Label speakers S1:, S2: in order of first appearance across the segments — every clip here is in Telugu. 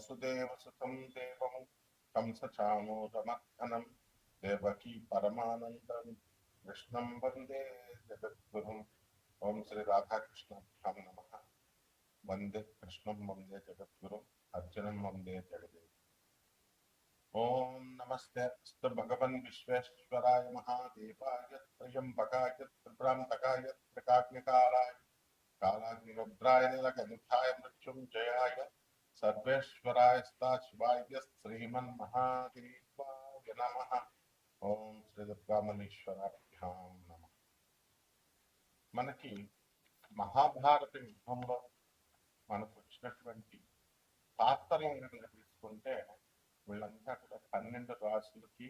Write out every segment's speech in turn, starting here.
S1: వసుదేవసుతం దేవం కంసచామూరమర్దనం దేవకీ పరమానందం కృష్ణం వందే జగద్గురుం. ఓం శ్రీ రాధాకృష్ణాభ్యాం నమః. వందే కృష్ణం వందే జగద్గురుం అర్జునం వందే జగదే. ఓం నమస్తే అస్తు భగవన్ విశ్వేశ్వరాయ మహాదేవాయ త్రయంబకాయ త్రిపురాంతకాయ త్రికాగ్నికారాయ కాలాగ్నిరుద్రాయ నీలకంఠాయ మృత్యుంజయాయ సర్వేశ్వరాయ శివాయ శ్రీమన్మహాదేవాయ నమః. ఓం శ్రీ దుర్గామణీశ్వరాభ్యాం నమః. మనకి మహాభారత యుద్ధంలో మనకు వచ్చినటువంటి పాత్రలను తీసుకుంటే వీళ్ళంతా కూడా 12 రాసులకి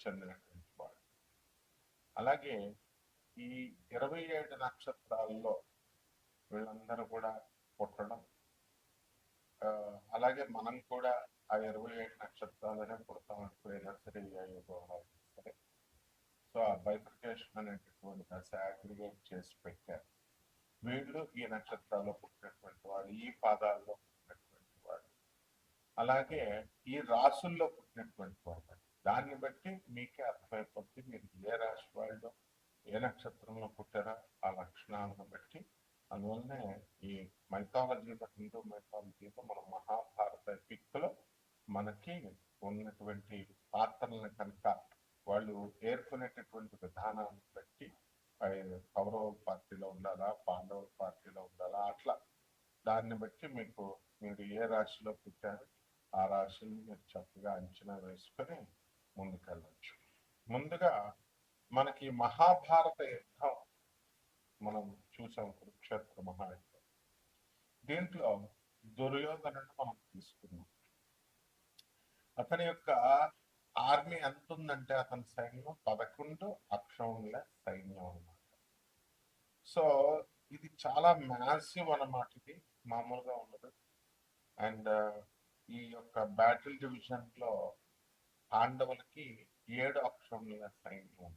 S1: చెందినటువంటి వాడు. అలాగే ఈ 27 నక్షత్రాల్లో వీళ్ళందరూ కూడా పుట్టడం, అలాగే మనం కూడా ఆ 27 నక్షత్రాలనే పుడతాం అనుకునేదా సరే సరే. సో ఆ బైఫర్కేషన్ అనేటటువంటి దశ అగ్రిగేట్ చేసి పెట్టారు. వీళ్ళు ఈ నక్షత్రాల్లో పుట్టినటువంటి వాడు, ఈ పాదాల్లో పుట్టినటువంటి వాడు, అలాగే ఈ రాసుల్లో పుట్టినటువంటి వాడు. దాన్ని బట్టి మీకే అర్థమైపోతుంది మీరు ఏ రాశి వాళ్ళు ఏ నక్షత్రంలో పుట్టారో ఆ లక్షణాలను బట్టి. అందువల్లనే ఈ మైథాలజీలో, హిందూ మైథాలజీలో మన మహాభారత ఎపిక్లో మనకి ఉన్నటువంటి పాత్రలను కనుక వాళ్ళు ఏర్కొనేటటువంటి విధానాన్ని బట్టి కౌరవ పార్టీలో ఉండాలా, పాండవుల పార్టీలో ఉండాలా, అట్లా దాన్ని బట్టి మీకు మీరు ఏ రాశిలో పుట్టారో ఆ రాశిని మీరు చక్కగా అంచనా వేసుకొని ముందుకెళ్ళచ్చు. ముందుగా మనకి మహాభారత యుద్ధం మనం చూసాం, కురుక్షేత్ర మహాయుద్ధం. దీంట్లో దుర్యోధనుడు మనం తీసుకున్నాం. అతని యొక్క ఆర్మీ ఎంత ఉందంటే అతని సైన్యం 11 అక్షౌహిణుల సైన్యం అన్నమాట. సో ఇది చాలా మ్యాసివ్ అన్నమాట. ఇది మామూలుగా ఉండదు. అండ్ ఈ యొక్క బ్యాటిల్ డివిజన్ లో పాండవులకి 7 అక్షౌహిణుల సైన్యం.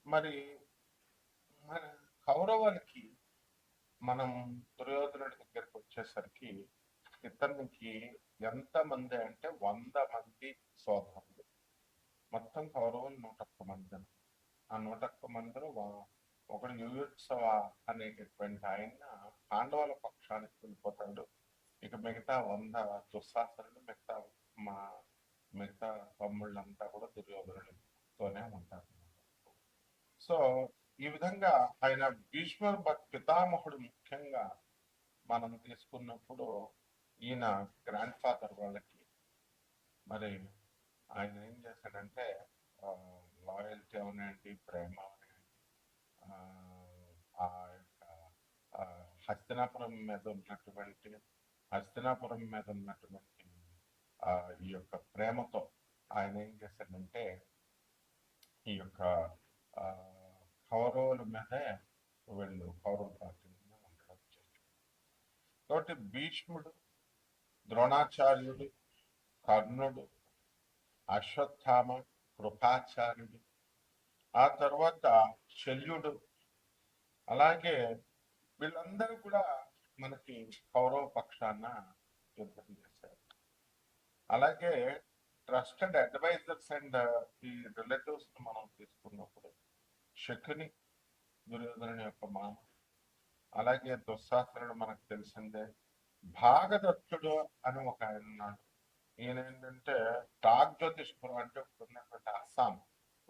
S1: మరి మన కౌరవులకి మనం దుర్యోధనుడి దగ్గరికి వచ్చేసరికి ఇతనికి ఎంతమంది అంటే 100 మంది సోదరులు. మొత్తం కౌరవులు 101 మంది. ఆ 101 మందిలో ఒకడు యుయుత్సవ అనేటటువంటి ఆయన పాండవుల పక్షానికి వెళ్ళిపోతాడు. ఇక మిగతా 100 దుస్సాహసులు, మిగతా తమ్ముళ్ళంతా కూడా దుర్యోధనుడితోనే ఉంటారు. సో ఈ విధంగా ఆయన భీష్మ పితామహుడు ముఖ్యంగా మనం తీసుకున్నప్పుడు ఈయన గ్రాండ్ ఫాదర్ వాళ్ళకి మరి ఆయన ఏం చేశాడంటే లాయల్టీ అవనండి, ప్రేమ అవనండి, ఆ యొక్క హస్తినాపురం మీద ఉన్నటువంటి ఈ యొక్క ప్రేమతో ఆయన ఏం చేశాడంటే ఈ యొక్క కౌరవుల మీదే వీళ్ళు కౌరవ పార్టీ మీద ఉండడం చేశారు. కాబట్టి భీష్ముడు, ద్రోణాచార్యుడు, కర్ణుడు, అశ్వత్థామ, కృపాచార్యుడు, ఆ తర్వాత శల్యుడు, అలాగే వీళ్ళందరూ కూడా మనకి కౌరవ పక్షాన యుద్ధం చేశారు. అలాగే ట్రస్టెడ్ అడ్వైజర్స్ అండ్ ఈ రిలేటివ్స్ మనం తీసుకున్నప్పుడు శకుని దుర్యోధనుని యొక్క మామ, అలాగే దుస్సాహసుడు మనకు తెలిసిందే. భాగదత్తుడు అని ఒక ఆయన ఉన్నాడు. ఈయన ఏంటంటే ప్రాగ్జ్యోతిష్పురం అంటే ఉన్నటువంటి అస్సాం,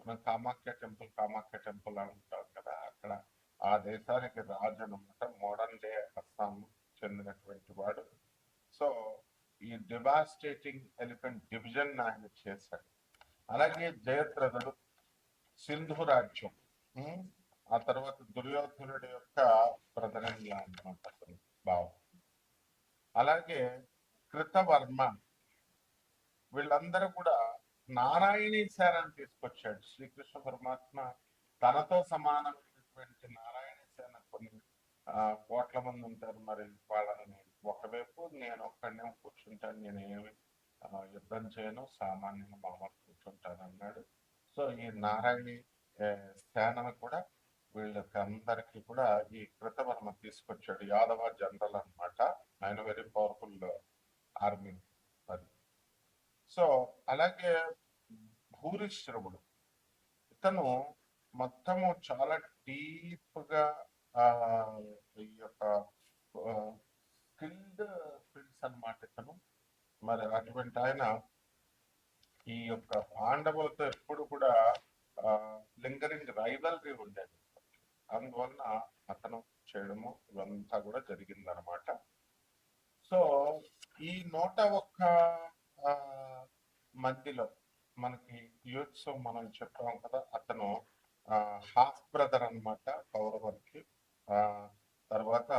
S1: మనం కామాఖ్య టెంపుల్ అంటాం కదా, అక్కడ ఆ దేశానికి రాజు అనమాట. మోడర్న్ డే అస్సాం చెందినటువంటి వాడు. సో ఈ డివాస్టేటింగ్ ఎలిఫెంట్ డివిజన్ ఆయన చేశాడు. అలాగే జయద్రథుడు సింధు రాజ్యం, ఆ తర్వాత దుర్యోధనుడి యొక్క ప్రధానంగా అన్నమాట అతను భావం. అలాగే కృతవర్మ, వీళ్ళందరూ కూడా నారాయణీ సేనని తీసుకొచ్చాడు. శ్రీకృష్ణ పరమాత్మ తనతో సమానమైనటువంటి నారాయణ సేన కొన్ని కోట్ల మంది ఉంటారు. మరి వాళ్ళని ఒకవైపు నేను ఒక్కడనే కూర్చుంటాను, నేనేమి యుద్ధం చేయను, సామాన్యంగా మామూలు కూర్చుంటాను అన్నాడు. సో ఈ నారాయణి సేనను కూడా వీళ్ళకి అందరికీ కూడా ఈ కృతవర్మ తీసుకొచ్చాడు. యాదవ జనరల్ అనమాట. ఆయన వెరీ పవర్ఫుల్ ఆర్మీ అది. సో అలాగే భూరిశ్రవుడు, ఇతను మొత్తము చాలా డీప్ గా ఆ ఈ యొక్క స్కిల్డ్ ఫీల్డ్స్ అన్నమాట ఇతను. మరి అటువంటి ఆయన ఈ యొక్క పాండవులతో ఎప్పుడు కూడా లింగరింగ్ రైవల్రీ ఉండేది. అందువలన అతను చేయడము ఇవంతా కూడా జరిగిందనమాట. సో ఈ 101 మందిలో మనకి యూత్స్ మనం చెప్పాం కదా, అతను హాఫ్ బ్రదర్ అనమాట కౌరవులకి. తర్వాత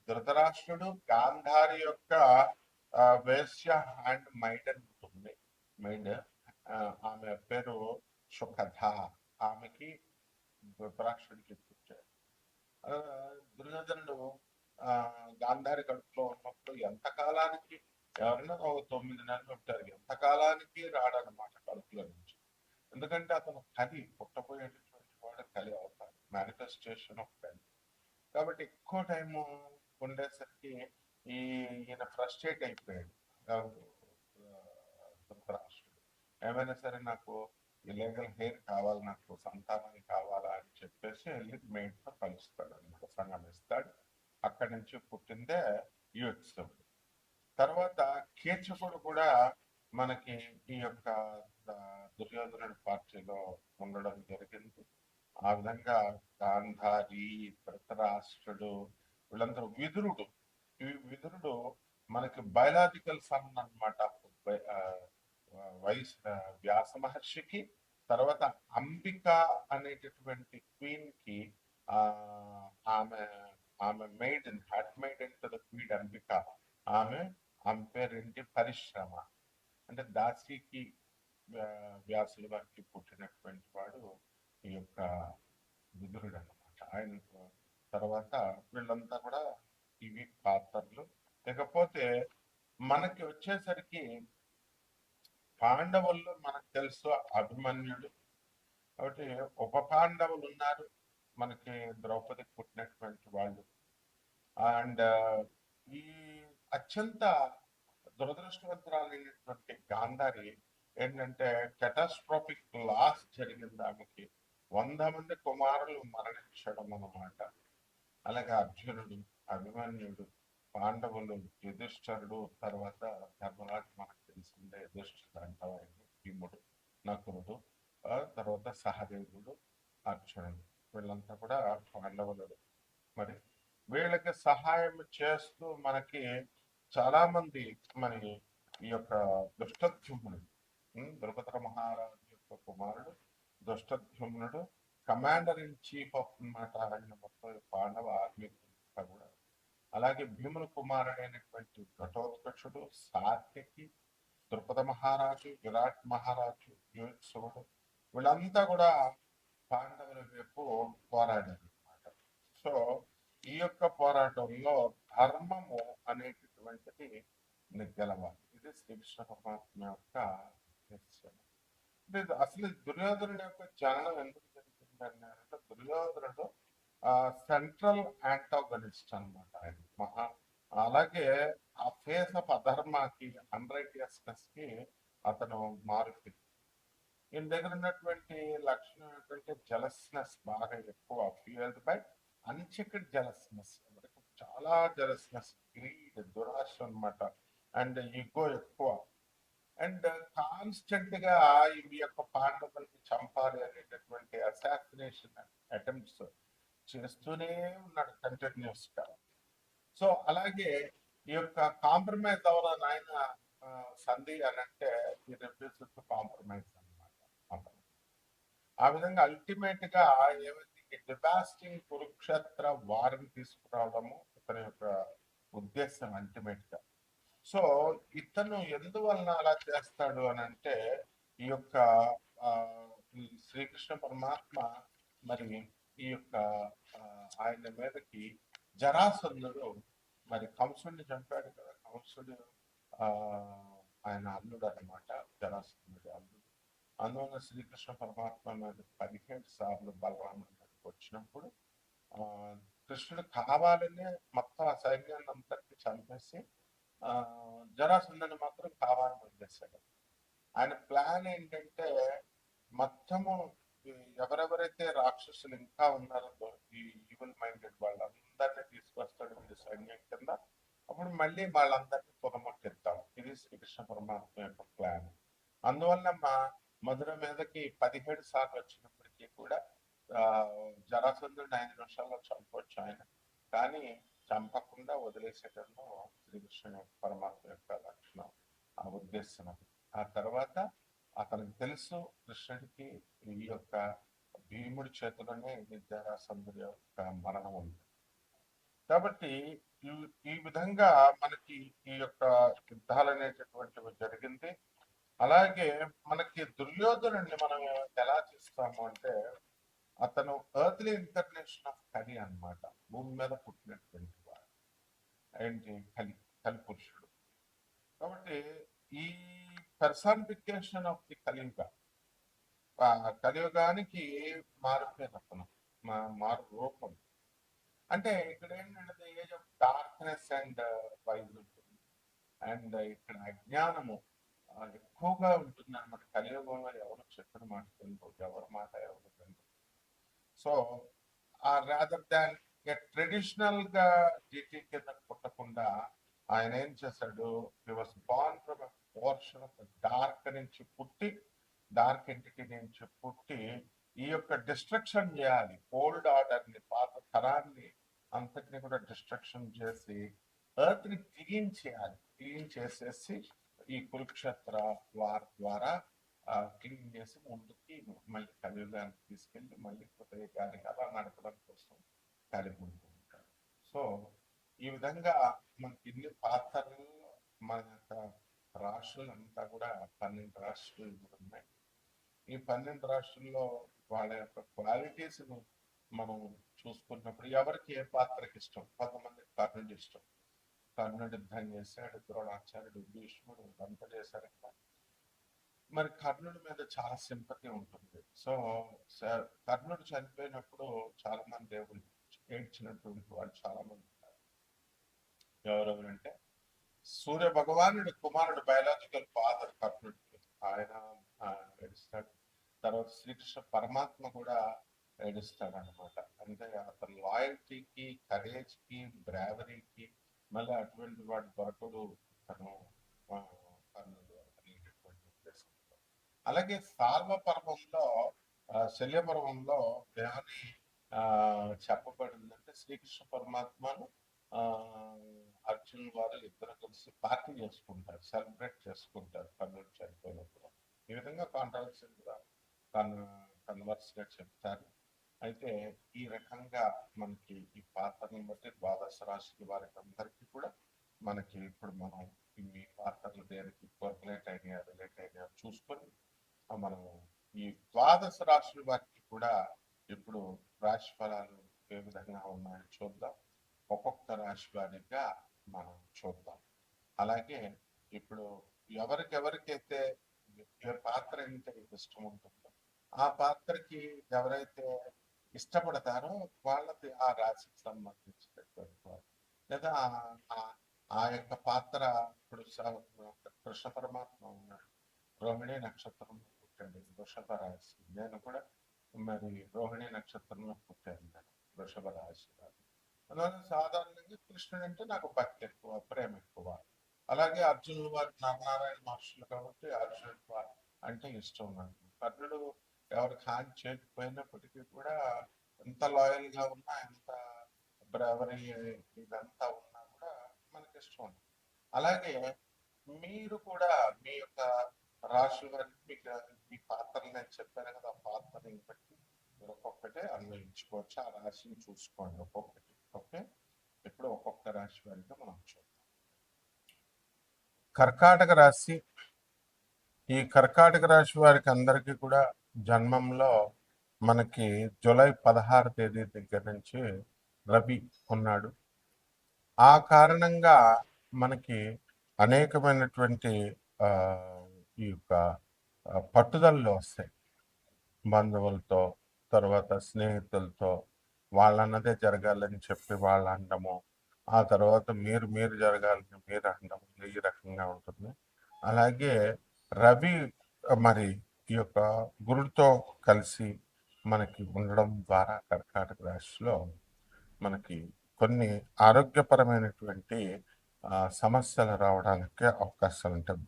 S1: ధృతరాష్ట్రుడు గాంధారి యొక్క వేశ్య అండ్ మైడన్ ఉంటుంది. మైండ్ ఆమె పేరు సుఖధ. ఆమెకి ధృతరాష్ట్రుడికి పుట్టాడు. దుర్యోధనుడు గాంధారి కడుపులో ఉన్నప్పుడు ఎంతకాలానికి, ఎవరైనా ఒక 9 నెలలు ఉంటారు, ఎంతకాలానికి రాడనమాట కడుపులో నుంచి. ఎందుకంటే అతను కలి, పుట్టబోయేటటువంటి వాడు కలి అవుతాడు, మేనిఫెస్టేషన్ ఆఫ్ కలి. కాబట్టి ఎక్కువ టైము ఉండేసరికి ఈయన ఫ్రస్ట్రేట్ అయిపోయాడు ధృతరాష్ట్రుడు. ఏమైనా సరే నాకు ఇల్లీగల్ హెయిర్ కావాలి, నాకు సంతానం కావాలా అని చెప్పేసి వెళ్ళి మేడ్తో కలుస్తాడు అనమాట, సంగమిస్తాడు. అక్కడి నుంచి పుట్టిందే యుత్సుడు. తర్వాత కీచకుడు కూడా మనకి ఈ యొక్క దుర్యోధనుడి పార్టీలో ఉండడం జరిగింది. ఆ విధంగా గాంధారి, ధృతరాష్ట్రుడు, వీళ్ళందరూ విదురుడు. ఈ విదురుడు మనకి బయలాజికల్ సన్ అనమాట వ్యాస మహర్షికి. తర్వాత అంబిక అనేటటువంటి క్వీన్ కి ఆమె ఆమె maiden, had maiden to the queen Ambika. ఆమె పేరేంటి పరిశ్రమ. అంటే దాసికి వ్యాసుల వారికి పుట్టినటువంటి వాడు ఈ యొక్క విదురుడు అనమాట. ఆయన తర్వాత వీళ్ళంతా కూడా ఇవి పాత్రలు. లేకపోతే మనకి వచ్చేసరికి పాండవుల్లో మనకు తెలుసు అభిమన్యుడు. కాబట్టి ఉప పాండవులు ఉన్నారు మనకి, ద్రౌపదికి పుట్టినటువంటి వాళ్ళు. అండ్ ఈ అత్యంత దురదృష్టవంతురాలైనటువంటి గాంధారి ఏంటంటే కెటాస్ట్రాఫిక్ లాస్ జరిగింది ఆమెకి. 100 మంది కుమారులు మరణించడం అన్నమాట. అలాగే అర్జునుడు, అభిమన్యుడు, పాండవులు, యుధిష్ఠరుడు, తర్వాత ధర్మరాజు మనకు తెలిసిందే, యుధిష్ఠుడు అంటారు, భీముడు, నకులుడు, తర్వాత సహదేవుడు, అర్జునుడు, వీళ్ళంతా కూడా పాండవులు. మరి వీళ్ళకి సహాయం చేస్తూ మనకి చాలా మంది మరి ఈ యొక్క దుష్టద్యుమ్నుడు, ద్రుపద మహారాజు యొక్క కుమారుడు దుష్టద్యుమ్నుడు కమాండర్ ఇన్ చీఫ్ ఆఫ్ అన్నమాట. ఆయన మొత్తం పాండవ ఆర్మీ కూడా. అలాగే భీముల కుమారుడైనటువంటి ఘటోత్కచుడు, సాత్యకి, ద్రుపద మహారాజు, విరాట్ మహారాజు, యుత్సుడు, వీళ్ళంతా కూడా పాండవుల వైపు పోరాడారు అనమాట. సో ఈ యొక్క పోరాటంలో ధర్మము అనేటటువంటిది గెలవాలి. ఇది శ్రీకృష్ణ పరమాత్మ యొక్క నిశ్చయం. అసలు దుర్యోధనుడి యొక్క జననం ఎందుకు జరిగిందని అంటే, దుర్యోధనుడు సెంట్రల్ యాంటాగనిస్ట్ అనమాట ఆయన. అలాగే ఆ ఫేస్ ఆఫ్ అధర్మాకి, అన్రైటియస్నెస్ కి అతను మారుతి. ఈయన దగ్గర ఉన్నటువంటి లక్షణం ఏంటంటే జలస్నెస్ బాగా ఎక్కువ, ఫ్యూయల్డ్ బై అన్చెక్డ్ జలస్నెస్. చాలా జలస్నెస్, గ్రీడ్, దురాశ అనమాట. అండ్ ఈగో ఎక్కువ. అండ్ కాన్స్టెంట్ గా ఈ యొక్క పాండవుల్ని చంపాలి అనేటటువంటి అసాసినేషన్ అటెంప్ట్స్ చేస్తూనే ఉన్నాడు కంటిన్యూస్ గా. సో అలాగే ఈ యొక్క కాంప్రమైజ్ అవ్వాలని ఆయన సంధి అని అంటే ఈ రిఫ్యూజ్ కాంప్రమైజ్ అనమాట. ఆ విధంగా అల్టిమేట్ గా ఏమైంది, డివాస్టింగ్ కురుక్షేత్ర వారిని తీసుకురావడము ఇతని యొక్క ఉద్దేశం అల్టిమేట్ గా. సో ఇతను ఎందువలన అలా చేస్తాడు అని అంటే, ఈ యొక్క శ్రీకృష్ణ పరమాత్మ మరి ఈ యొక్క ఆయన మీదకి జరాసంధుడు మరి కంసుడిని చంపాడు కదా. కంసుడు ఆయన అల్లుడు అనమాట, జరాసంధుడి అల్లుడు. అందువల్ల శ్రీకృష్ణ పరమాత్మ మీద 17 సార్లు బలరాముడి మీదకి వచ్చినప్పుడు కృష్ణుడు కావాలనే మొత్తం ఆ సైన్యాన్ని అంతటిని చంపేసి జరాసంధుని మాత్రం కావాలని వదిలేశాడు. ఆయన ప్లాన్ ఏంటంటే మొత్తము ఎవరెవరైతే రాక్షసులు ఇంకా ఉన్నారో ఈ ఈవిల్ మైండెడ్ వాళ్ళందరినీ తీసుకొస్తాడు వీడి సైన్యం కింద. అప్పుడు మళ్ళీ వాళ్ళందరినీ తుదముట్టిద్దాం. ఇది శ్రీకృష్ణ పరమాత్మ యొక్క ప్లాన్. అందువల్ల మా మధుర మీదకి 17 సార్లు వచ్చినప్పటికీ కూడా జరాసంధుడిని 5 నిమిషాల్లో చంపవచ్చు ఆయన, కానీ చంపకుండా వదిలేసేటంలో శ్రీకృష్ణ పరమాత్మ యొక్క లక్షణం, ఆ ఉద్దేశం. ఆ తర్వాత అతనికి తెలుసు కృష్ణుడికి ఈ యొక్క భీముడి చేతులనే జరాసంధుడి యొక్క మరణం ఉంది. కాబట్టి ఈ విధంగా మనకి ఈ యొక్క యుద్ధాలు అనేటటువంటివి జరిగింది. అలాగే మనకి దుర్యోధనుడిని మనం ఎలా చూస్తాము అంటే అతను ఎర్త్లీ ఇంటర్నేషన్ ఆఫ్ కలి అన్నమాట. భూమి మీద పుట్టినటువంటి వాడు ఏంటి కలి పురుషుడు. కాబట్టి ఈ పర్సానిఫికేషన్ ఆఫ్ ది కలియుగ, కలియుగానికి మారిపోయిన అతను మారు రూపం. అంటే ఇక్కడ ఏంటంటే age of darkness and wise ఉంటుంది, అండ్ ఇక్కడ అజ్ఞానము ఎక్కువగా ఉంటుంది అనమాట. కలియుగంలో ఎవరు చెప్పిన మాట తెలియదు, ఎవరి మాట ఎవరు తెలియదు. సో రాదర్ దాన్ ట్రెడిషనల్ గా జీటీ కింద పుట్టకుండా ఆయన ఏం చేశాడు, he was Born from a portion of dark నుంచి పుట్టి, డార్క్ ఎంటిటీ నుంచి పుట్టి ఈ యొక్క డిస్ట్రక్షన్ చేయాలి. ఓల్డ్ ఆర్డర్ ని, పాత తరాన్ని అంతటిని కూడా డిస్ట్రక్షన్ చేసి ఎర్త్ ని క్లీన్ చేయాలి. క్లీన్ చేసేసి ఈ కురుక్షేత్ర వార్ ద్వారా క్లీన్ చేసి ముందుకి మళ్ళీ కలియుగానికి తీసుకెళ్ళి మళ్ళీ కృతయుగానికి అలా నడపడం కోసం కలిపి ఉంటాడు. సో ఈ విధంగా మనకి ఇన్ని పాత్రలు, మన యొక్క రాష్ట్రాలు అంతా కూడా 12 రాష్ట్రాలు ఉన్నాయి. ఈ 12 రాష్ట్రాల్లో వాళ్ళ యొక్క క్వాలిటీస్ మనం చూసుకున్నప్పుడు ఎవరికి ఏ పాత్రకి ఇష్టం. కొంతమంది కర్ణుడి ఇష్టం, కర్ణుడు యుద్ధం చేశాడు, ద్రోణాచార్యుడు, భీష్ముడు అంతా చేశారు కదా. మరి కర్ణుడి మీద చాలా సింపతి ఉంటుంది. సో కర్ణుడు చనిపోయినప్పుడు చాలా మంది దేవుళ్ళు ఏడ్చినటువంటి వాళ్ళు చాలా మంది ఉన్నారు. ఎవరెవరంటే సూర్య భగవానుడి కుమారుడు, బయలాజికల్ ఫాదర్ కర్ణుడికి, ఆయన ఏడుస్తాడు. తర్వాత శ్రీకృష్ణ పరమాత్మ కూడా ఏడుస్తాడు అనమాట. అంటే అతని లాయల్టీకి, కరేజ్ కి, బ్రావరీకి మళ్ళీ అటువంటి వాడు దొరకడు తను కర్ణుడు అనేటటువంటి ఉద్దేశంతో. అలాగే సాల్వ పర్వంలో, శల్య పర్వంలో ఏమని చెప్పబడిందంటే శ్రీకృష్ణ పరమాత్మను అర్జున్ వారు ఇద్దరు కలిసి పార్టీ చేసుకుంటారు, సెలబ్రేట్ చేసుకుంటారు కర్ణుడు చనిపోయినప్పుడు. ఈ విధంగా కాంట్రవర్సీలు కూడా కన్వర్స్ గా చెప్తారు. అయితే ఈ రకంగా మనకి ఈ పాత్రలను బట్టి ద్వాదశ రాశి వారికి అందరికీ కూడా మనకి ఇప్పుడు మనం ఈ పాత్రలు దేనికి కోరిలేట్ అయినా రిలేట్ అయినా చూసుకొని మనం ఈ ద్వాదశ రాశుల వారికి కూడా ఇప్పుడు రాశి ఫలాలు ఏ విధంగా ఉన్నాయో చూద్దాం. ఒక్కొక్క రాశి వారిగా మనం చూద్దాం. అలాగే ఇప్పుడు ఎవరికైతే ఏ పాత్ర అంటే ఇష్టం ఉంటుందో ఆ పాత్రకి ఎవరైతే ఇష్టపడతారో వాళ్ళది ఆ రాశికి సంబంధించినటువంటి వారు, లేదా ఆ యొక్క పాత్ర. ఇప్పుడు కృష్ణ పరమాత్మ ఉన్నాడు, రోహిణి నక్షత్రంలో పుట్టాడు, వృషభ రాశి. నేను కూడా మరి రోహిణి నక్షత్రంలో పుట్టాను, నేను వృషభ రాశి. అందువల్ల సాధారణంగా కృష్ణుడు అంటే నాకు భక్తి ఎక్కువ, ప్రేమ ఎక్కువ. అలాగే అర్జునుడు వారు నారాయణ మహర్షులు కాబట్టి అర్జునుడు అంటే ఇష్టం నాకు. కర్ణుడు ఎవరికి హాని చేయకపోయినప్పటికీ కూడా ఎంత లాయల్ గా ఉన్నా, ఎంత బ్రావరీ ఇదంతా ఉన్నా కూడా మనకి ఇష్టం ఉంటుంది. అలాగే మీరు కూడా మీ యొక్క రాశి వారికి మీకు ఈ పాత్రలు నేను చెప్పాను కదా, ఆ పాత్రని బట్టి మీరు ఒక్కొక్కటే అన్వయించుకోవచ్చు. ఆ రాశిని చూసుకోండి ఒక్కొక్కటి. ఓకే, ఇప్పుడు ఒక్కొక్క రాశి వారికి మనం చూద్దాం. కర్కాటక రాశి. ఈ కర్కాటక రాశి వారికి అందరికీ కూడా జన్మంలో మనకి జూలై 16 తేదీ దగ్గర నుంచి రవి ఉన్నాడు. ఆ కారణంగా మనకి అనేకమైనటువంటి ఈ యొక్క పట్టుదలలు వస్తాయి. బంధువులతో, తర్వాత స్నేహితులతో, వాళ్ళన్నదే జరగాలని చెప్పి వాళ్ళు అనడము, ఆ తర్వాత మీరు జరగాలని మీరు అనడం, ఈ రకంగా ఉంటుంది. అలాగే రవి మరి ఈ యొక్క గురుడితో కలిసి మనకి ఉండడం ద్వారా కర్కాటక రాశిలో మనకి కొన్ని ఆరోగ్యపరమైనటువంటి సమస్యలు రావడానికి అవకాశాలు ఉంటాయి.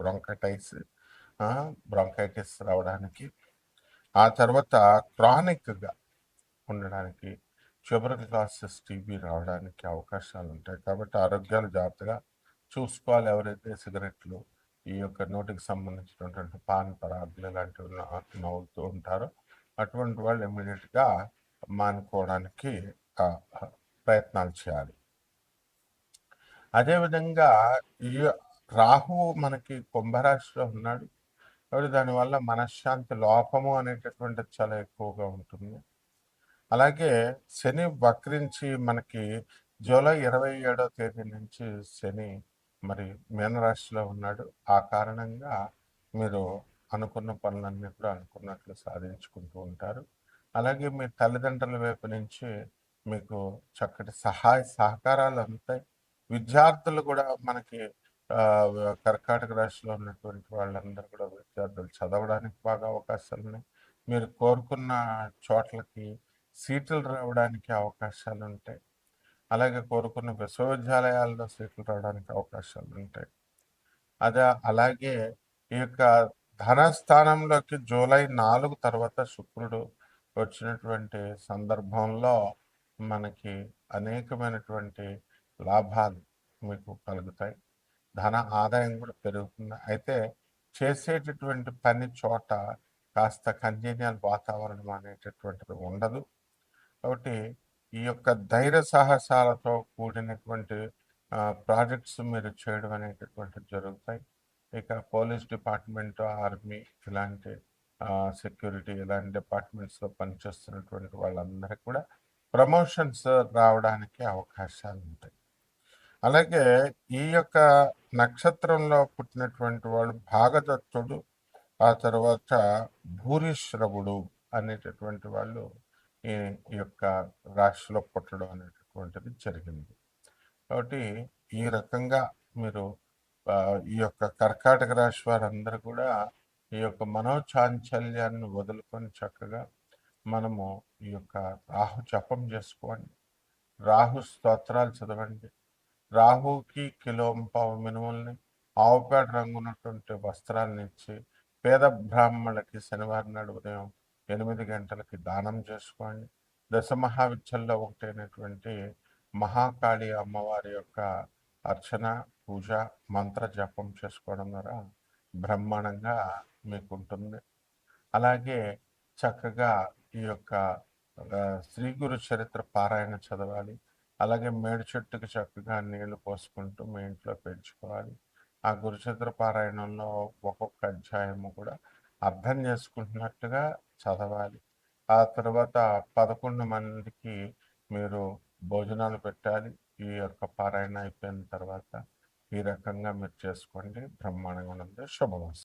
S1: బ్రాంకైటిస్ రావడానికి, ఆ తర్వాత క్రానిక్గా ఉండడానికి, ట్యూబర్కులోసిస్ టీబీ రావడానికి అవకాశాలు ఉంటాయి. కాబట్టి ఆరోగ్యాలు జాగ్రత్తగా చూసుకోవాలి. ఎవరైతే సిగరెట్లు, ఈ యొక్క నోటికి సంబంధించినటువంటి పాన్ పరాగులు ఇలాంటివి నవ్వుతూ ఉంటారో అటువంటి వాళ్ళు ఇమ్మీడియట్గా మానుకోవడానికి ప్రయత్నాలు చేయాలి. అదేవిధంగా ఈ రాహువు మనకి కుంభరాశిలో ఉన్నాడు కాబట్టి దానివల్ల మనశ్శాంతి లోపము అనేటటువంటిది చాలా ఎక్కువగా ఉంటుంది. అలాగే శని వక్రించి మనకి జూలై 27వ తేదీ నుంచి శని మరి మీనరాశిలో ఉన్నాడు. ఆ కారణంగా మీరు అనుకున్న పనులన్నీ కూడా అనుకున్నట్లు సాధించుకుంటూ ఉంటారు. అలాగే మీ తల్లిదండ్రుల వైపు నుంచి మీకు చక్కటి సహాయ సహకారాలు అందుతాయి. విద్యార్థులు కూడా మనకి కర్కాటక రాశిలో ఉన్నటువంటి వాళ్ళందరూ కూడా విద్యార్థులు చదవడానికి బాగా అవకాశాలు ఉన్నాయి. మీరు కోరుకున్న చోట్లకి సీట్లు రావడానికి అవకాశాలు ఉంటాయి. అలాగే కోరుకున్న విశ్వవిద్యాలయాల్లో సీట్లు రావడానికి అవకాశాలు ఉంటాయి. అలాగే ఈ యొక్క ధనస్థానంలోకి జూలై 4 తర్వాత శుక్రుడు వచ్చినటువంటి సందర్భంలో మనకి అనేకమైనటువంటి లాభాలు మీకు కలుగుతాయి. ధన ఆదాయం కూడా పెరుగుతుంది. అయితే చేసేటటువంటి పని చోట కాస్త కంజీనియల్ వాతావరణం అనేటటువంటిది ఉండదు. కాబట్టి ఈ యొక్క ధైర్య సాహసాలతో కూడినటువంటి ప్రాజెక్ట్స్ మీరు చేయడం అనేటటువంటివి జరుగుతాయి. ఇక పోలీస్ డిపార్ట్మెంట్, ఆర్మీ ఇలాంటి సెక్యూరిటీ ఇలాంటి డిపార్ట్మెంట్స్లో పనిచేస్తున్నటువంటి వాళ్ళందరికీ కూడా ప్రమోషన్స్ రావడానికి అవకాశాలు ఉంటాయి. అలాగే ఈ యొక్క నక్షత్రంలో పుట్టినటువంటి వాళ్ళు భాగదత్తుడు, ఆ తర్వాత భూరిశ్రవుడు అనేటటువంటి వాళ్ళు ఈ యొక్క రాశిలో పుట్టడం అనేటటువంటిది జరిగింది. కాబట్టి ఈ రకంగా మీరు ఈ యొక్క కర్కాటక రాశి వారందరూ కూడా ఈ యొక్క మనోచాంచల్యాన్ని వదులుకొని చక్కగా మనము ఈ యొక్క రాహు జపం చేసుకోండి, రాహు స్తోత్రాలు చదవండి. రాహుకి కిలోంపావు మినుముల్ని, ఆవుపేట రంగు ఉన్నటువంటి వస్త్రాలను ఇచ్చి పేద బ్రాహ్మణులకి శనివారం నాడు ఉదయం 8 గంటలకి దానం చేసుకోండి. దశమహావిద్యల్లో ఒకటైనటువంటి మహాకాళి అమ్మవారి యొక్క అర్చన, పూజ, మంత్ర జపం చేసుకోవడం ద్వారా బ్రహ్మాండంగా మీకు ఉంటుంది. అలాగే చక్కగా ఈ యొక్క శ్రీ గురు చరిత్ర పారాయణ చదవాలి. అలాగే మేడి చెట్టుకి చక్కగా నీళ్లు పోసుకుంటూ మీ ఇంట్లో పెంచుకోవాలి. ఆ గురుచరిత్ర పారాయణంలో ఒక్కొక్క అధ్యాయము కూడా అర్థం చేసుకుంటున్నట్టుగా చదవాలి. ఆ తర్వాత 11 మందికి మీరు భోజనాలు పెట్టాలి. ఈ యొక్క పారాయణ అయిపోయిన తర్వాత ఈ రకంగా మీరు చేసుకోండి. బ్రహ్మాండంగా ఉన్నది. శుభమస్తు.